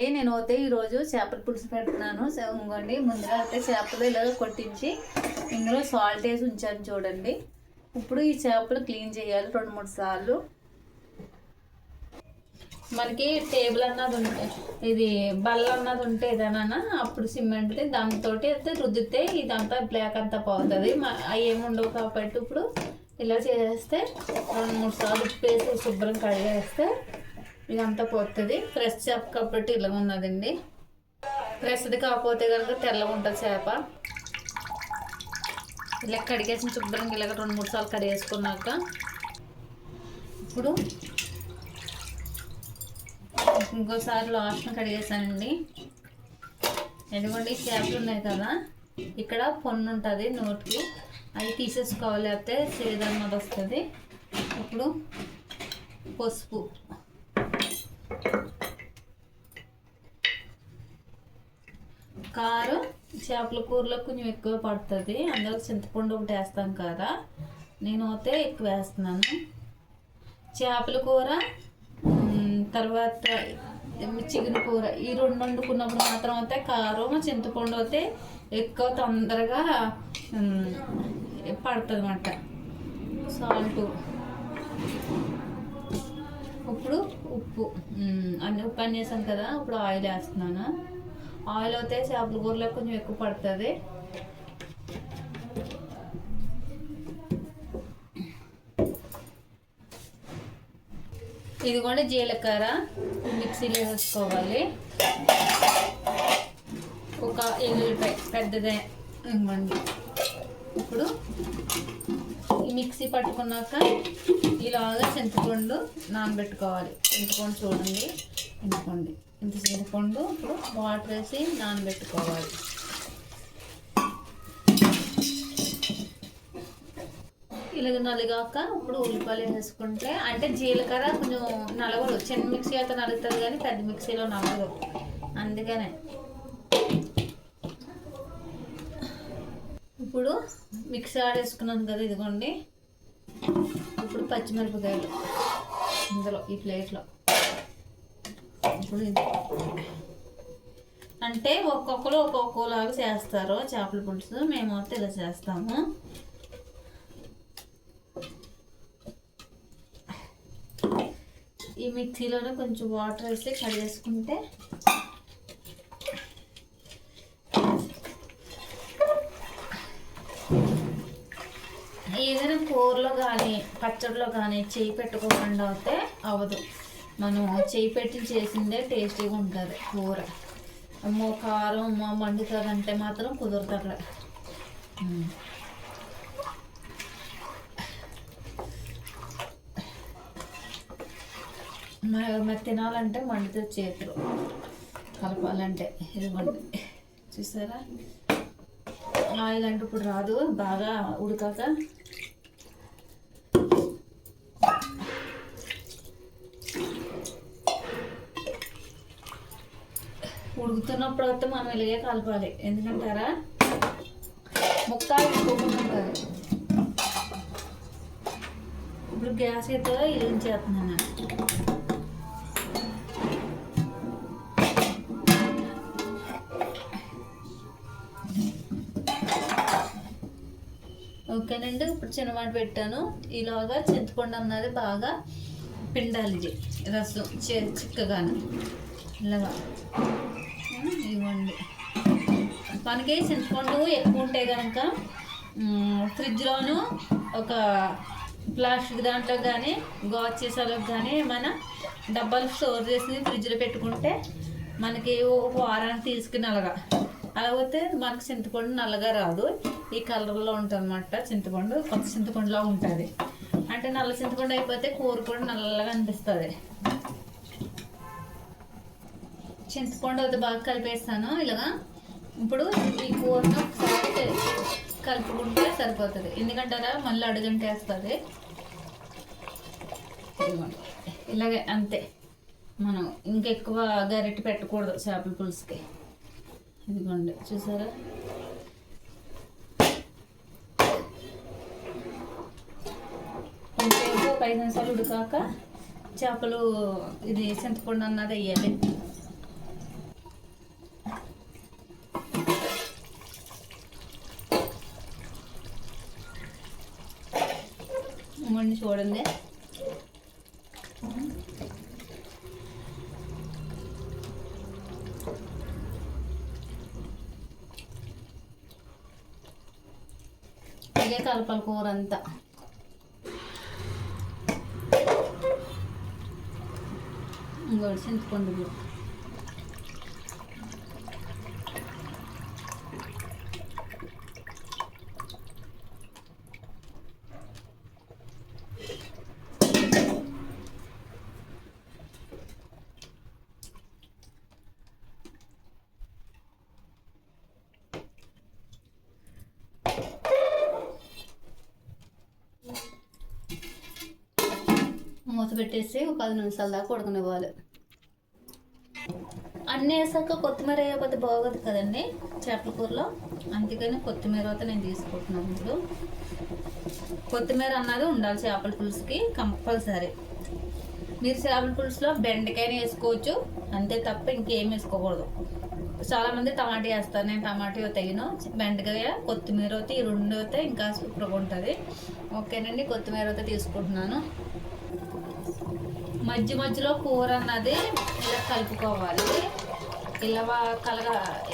నేను అయితే ఈరోజు చేపల పులుసు పెడుతున్నాను. ఇంకోండి ముందుగా అయితే చేపలు ఇలా కొట్టించి ఇందులో సాల్ట్ వేసి ఉంచాను చూడండి. ఇప్పుడు ఈ చేపలు క్లీన్ చేయాలి 2-3 సార్లు. మనకి టేబుల్ అన్నది ఉంటే ఇది బల్ల అన్నది ఉంటే ఏదైనా అప్పుడు సిమెంట్ దాంతో అయితే రుద్దితే ఇదంతా బ్లాక్ అంతా పోతుంది. అవి ఏమి ఉండవు కాబట్టి ఇప్పుడు ఇలా చేస్తే 2-3 సార్లు ఉప్పేసి శుభ్రం కడిగేస్తే ఇదంతా పోతుంది. ఫ్రెష్ చేప కాబట్టి ఇలా ఉన్నదండి. ఫ్రెష్ది కాకపోతే కనుక తెల్లగా ఉంటుంది చేప. ఇలా కడిగేసిన శుభ్రంగా ఇలాగ 2-3 సార్లు కడిగేసుకున్నాక ఇప్పుడు ఇంకోసారి లాస్ట్ని కడిగేసానండి. ఎందుకంటే ఈ చేపలు ఉన్నాయి కదా, ఇక్కడ పొన్ను ఉంటుంది నోటికి, అవి తీసేసుకోవాలి, లేకపోతే సేదన్నది వస్తుంది. ఇప్పుడు పసుపు, కారం చేపల కూరలో కొంచెం ఎక్కువ పడుతుంది, అందులో చింతపండు ఒకటి వేస్తాం కదా, నేను అయితే ఎక్కువ వేస్తున్నాను. చేపల కూర తర్వాత చికెన్ కూర ఈ 2 వండుకున్నప్పుడు మాత్రం అయితే కారం చింతపండు అయితే ఎక్కువ తొందరగా పడుతుంది అన్నమాట. సాల్ట్, ఇప్పుడు ఉప్పు అన్ని ఉప్పు అని వేసాను కదా. ఇప్పుడు ఆయిల్ వేస్తున్నాను. ఆయిల్ అయితే చేపల కూరలో కొంచెం ఎక్కువ పడుతుంది. ఇది కూడా జీలకర్ర మిక్సీలో వేసుకోవాలి. ఒక ఎల్లుల్లిపాయ పెద్దదే ఇవ్వండి. ఇప్పుడు ఈ మిక్సీ పట్టుకున్నాక ఇలాగా చింతపండు నానబెట్టుకోవాలి. చింతపండు చూడండి, చింతపండు ఇంత చింతపండు ఇప్పుడు వాటర్ వేసి నానబెట్టుకోవాలి. ఇలాగ నలిగాక ఇప్పుడు ఉల్లిపాయలు వేసుకుంటే, అంటే జీలకర్ర కొంచెం నలగదు, చిన్న మిక్సీ అయితే నలుగుతుంది కానీ పెద్ద మిక్సీలో నలగదు, అందుకనే. ఇప్పుడు మిక్సీ ఆడేసుకున్నాను కదా, ఇదిగోండి. ఇప్పుడు పచ్చిమిరపకాయలు ఇందులో ఈ ప్లేట్లో. ఇప్పుడు ఇది అంటే ఒక్కొక్కరు ఒక్కొక్కలాగా చేస్తారు చేపల పులుసు, మేము అయితే ఇలా చేస్తాము. ఈ మిక్సీలోనే కొంచెం వాటర్ వేసి కడిగేసుకుంటే ఏదైనా కూరలో కానీ పచ్చడిలో కానీ చేయి పెట్టుకోకుండా అయితే అవ్వదు. మనం చేయి పెట్టి చేసిందే టేస్టీగా ఉంటుంది కూర. అమ్మో కారం అమ్మో మండుతుందంటే మాత్రం కుదురుతుంది. మరి తినాలంటే మండుతుంది చేతులు, కలపాలంటే. ఇదిగోండి చూసారా, ఆయిల్ అంటే ఇప్పుడు రాదు, బాగా ఉడకాక. ఉడుకుతున్నప్పుడు అయితే మనం ఇలాగే కలపాలి, ఎందుకంటారా ముక్కలు ఉడుకోకుండా. ఇప్పుడు గ్యాస్ అయితే ఇలించేస్తున్నాను. ఓకేనండి, ఇప్పుడు చిన్నమాట పెట్టాను. ఇలాగా చింతపండు అన్నది బాగా పిండాలి, ఇది రసం చిక్కగాను ఇలాగా. ఇవ్వండి, మనకి చింతపండు ఎక్కువ ఉంటే కనుక ఫ్రిడ్జ్లోను ఒక ప్లాస్టిక్ దాంట్లో కానీ గాజు సీసాలకు కానీ మన డబ్బాలు స్టోర్ చేసి ఫ్రిడ్జ్లో పెట్టుకుంటే మనకి ఒక వారానికి తీసుకుని అలాగైతే మనకు చింతపండు నల్లగా రాదు, ఈ కలర్లో ఉంటుంది అన్నమాట. చింతపండు కొత్త చింతపండులా ఉంటుంది, అంటే నల్ల చింతపండు అయిపోతే కూర కూడా నల్లగా అనిపిస్తుంది. చింతపండు అయితే బాగా కలిపేస్తాను ఇలాగా. ఇప్పుడు ఈ కూరను ఒకసారి కలుపుకుంటే సరిపోతుంది, ఎందుకంటారా మళ్ళీ అడుగంట వేస్తుంది. ఇలాగే అంతే, మనం ఇంకెక్కువ గరిటె పెట్టకూడదు చేపల పులుసుకి. ఇదిగోండి చూసారా, కొంచెంసేపు 5 నిమిషాలు ఉడికాక చేపలు ఇది చింతపండు అన్నది వేయాలి. వండి చూడండి. ఇదే కలపాలి కూర అంతా. ఇంకోటి చింతపండు మూత పెట్టేసి ఒక 10 నిమిషాల దాకా ఉడకనివ్వాలి. అన్నీ వేసాక కొత్తిమీర వేయకపోతే బాగోదు కదండి చేపల కూరలో, అందుకని కొత్తిమీర అయితే నేను తీసుకుంటున్నాను. ఇప్పుడు కొత్తిమీర అన్నది ఉండాలి చేపల పులుసుకి కంపల్సరీ. మీరు చేపల పులుసులో బెండకాయని వేసుకోవచ్చు అంతే తప్ప ఇంకేం వేసుకోకూడదు. చాలామంది టమాటా వేస్తారు, నేను టమాటా తెగిన బెండకాయ కొత్తిమీర అయితే ఈ రెండు అయితే ఇంకా సూపర్గా ఉంటుంది. ఓకేనండి, కొత్తిమీర అయితే తీసుకుంటున్నాను. మధ్య మధ్యలో కూర అన్నది ఇలా కలుపుకోవాలి.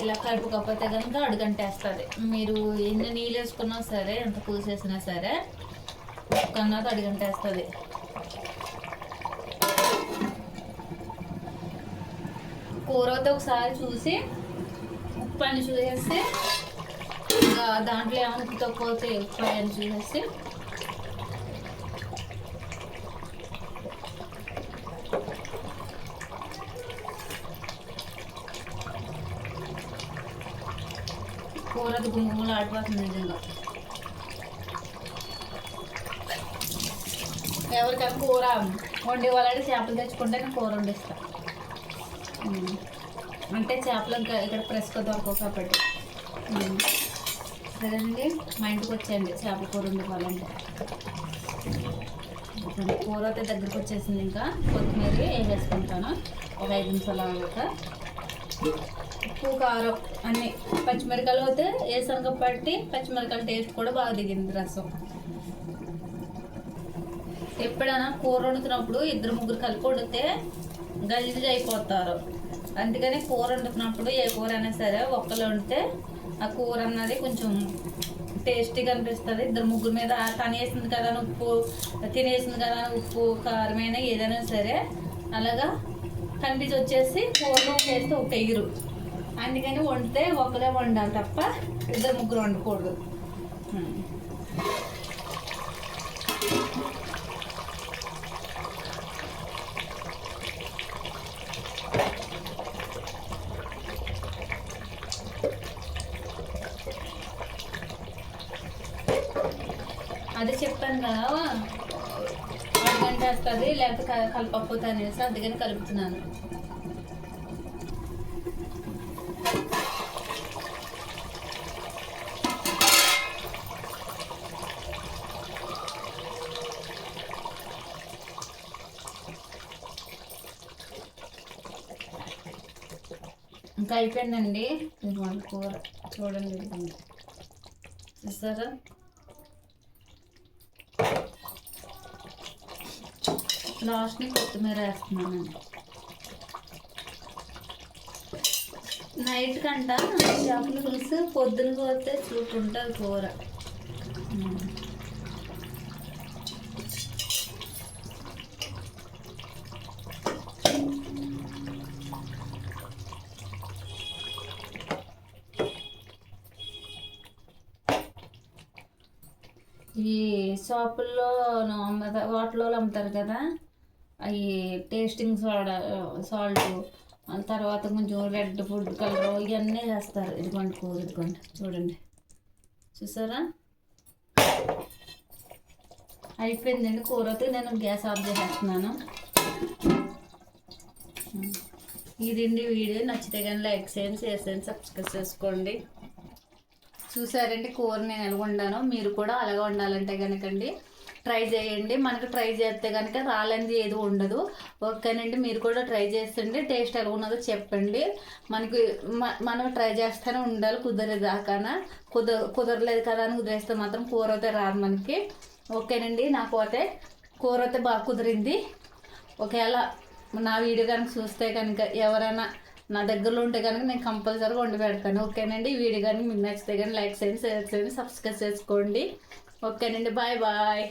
ఇలా కలుపుకోకపోతే కనుక అడుగంటేస్తుంది. మీరు ఎన్ని నీళ్ళు వేసుకున్నా సరే, ఎంత పులుసు వేసినా సరే అన్నది అడుగంటేస్తుంది. కూర అయితే ఒకసారి చూసి ఉప్పు అని చూసేసి దాంట్లో ఏమైనా ఉప్పు తక్కువ ఉప్పు అని చూసేసి కూర అది గుమ్ములు ఆడిపోతుంది నిజంగా. ఎవరికైనా కూర వండి వాళ్ళంటే చేపలు తెచ్చుకుంటే నేను కూర వండిస్తాను. అంటే చేపలు ఇంకా ఇక్కడ ఫ్రెష్గా దొరకవు కాబట్టి. సరేనండి, మా ఇంటికి వచ్చేయండి చేపల కూర వండుకోవాలంటే. కూర అయితే దగ్గరికి వచ్చేసింది. ఇంకా కొత్తిమీర వేసేసుకుంటాను ఒక 5 నిమిషాలు అయ్యాక. ఉప్పు కారం అన్నీ పచ్చిమిరకాయలు అయితే వేసాను కాబట్టి పచ్చిమిరకాయల టేస్ట్ కూడా బాగా దిగింది. రసం ఎప్పుడైనా కూర వండుతున్నప్పుడు 2-3 కలిపి వండితే గలీజ్ అయిపోతారు. అందుకని కూర వండుతున్నప్పుడు ఏ కూర అయినా సరే ఒక్కరు వండితే ఆ కూర అన్నది కొంచెం టేస్టీగా అనిపిస్తుంది. 2-3 మీద తను వేసింది కదా అని ఉప్పు, తినేసింది కదా అని ఉప్పు కారమైనా ఏదైనా సరే అలాగా కనిపించి వచ్చేసి కూరలో వేస్తే ఒక ఎగురు. అందుకని వండితే ఒకరే వండాలి తప్ప 2-3 వండకూడదు. అదే చెప్పాను కదా, అరగంట వస్తుంది లేకపోతే కలపకపోతే అనేసి అందుకని కలుపుతున్నాను. ఇంకా అయిపోయిందండి ఇదిగోండి కూర. చూడండి ఇదిగోండి, చూసారా? లాస్ట్ని కొత్తిమీర వేస్తున్నానండి. నైట్ కంట చేపల పులుసు పొద్దున పోతే చూపుంటుంది కూర. ఈ షాపుల్లో వాటిలో అమ్ముతారు కదా, అవి టేస్టింగ్ సాల్ట్ తర్వాత కొంచెం రెడ్ ఫుడ్ కలర్ ఇవన్నీ వేస్తారు. ఇదిగోండి కూర, ఇదిగోండి చూడండి, చూసారా? అయిపోయిందండి కూర అయితే. నేను గ్యాస్ ఆఫ్ చేసేస్తున్నాను. ఇదండి వీడియో. నచ్చితే కానీ లైక్ చేయండి, షేర్ చేయండి, సబ్స్క్రైబ్ చేసుకోండి. చూసారండి కూర నేను ఎలా వండానో, మీరు కూడా అలాగే వండాలంటే కనుకండి ట్రై చేయండి. మనకు ట్రై చేస్తే కనుక రాలేనిది ఏది ఉండదు. ఓకేనండి, మీరు కూడా ట్రై చేస్తుంటే టేస్ట్ ఎలా ఉన్నదో చెప్పండి. మనకి మనం ట్రై చేస్తూనే ఉండాలి కుదిరేదాకా. కుదరలేదు కదా అని కుదిరేస్తే మాత్రం కూర అయితే రాదు మనకి. ఓకేనండి. నాకు అయితే కూర అయితే బాగా కుదిరింది. ఒకవేళ నా వీడియో కనుక చూస్తే కనుక ఎవరైనా నా దగ్గరలో ఉంటే కనుక నేను కంపల్సరీగా వండి పెడతాను. ఓకేనండి. ఈ వీడియో కానీ మీకు నచ్చితే కానీ లైక్ చేయండి, షేర్ చేయండి, సబ్స్క్రైబ్ చేసుకోండి. ఓకేనండి. Bye bye.